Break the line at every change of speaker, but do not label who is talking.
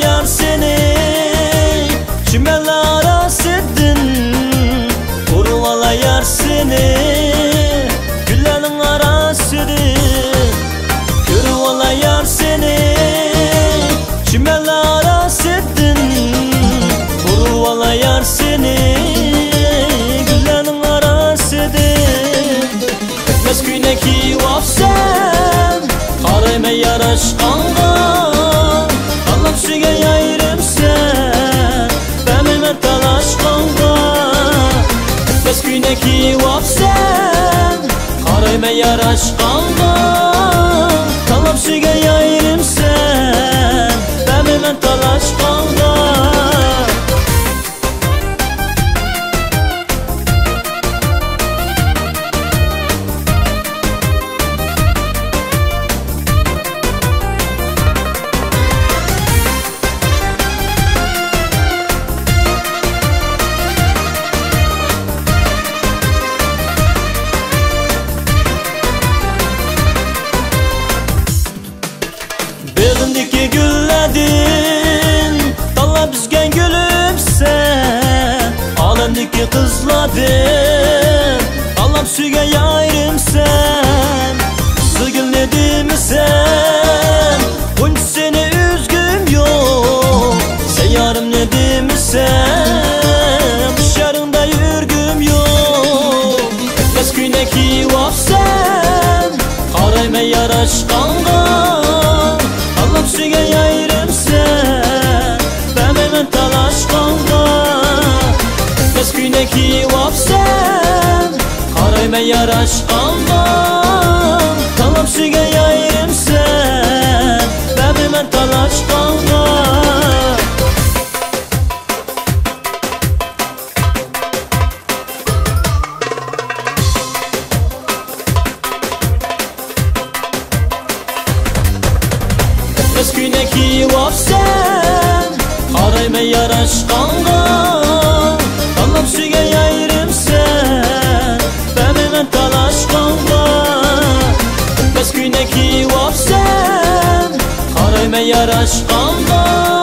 Yar seni çimenler asidin, kurvala yar seni güllerin arasıdın. Kurvala yar seni çimenler asidin, kurvala yar seni güllerin arasıdın. Etmez küyneki vafsen karayma yaraşkanlar, Süge yayrım sen, benimle talaşkanға. Etmez küyneki vap sen, karayma yaraşkanға. Talap süge yayrım sen, benimle talaşkanға. Belindeki gülledin, dalla bizgen gülümsen. Alındaki kızladın, Allah'ım süge yayrım sen. Sığıl ne mi sen, bunca seni üzgüm yok. Sen yarım ne mi sen, dışarında yürgüm yok. Etmez küyneki vaf sen, karayma yaraşkanға. Süge yayrım sen, benimle talaşkanға. Etmez küyneki vap sen, karayma yaraşkanға. Talap süge yayrım sen, benimle talaşkanға. Etmez küyneki vap sen, karayma yaraşkanға. Talap süge yayrım sen, benimle talaşkanға. Etmez küyneki vap sen, karayma yaraşkanға.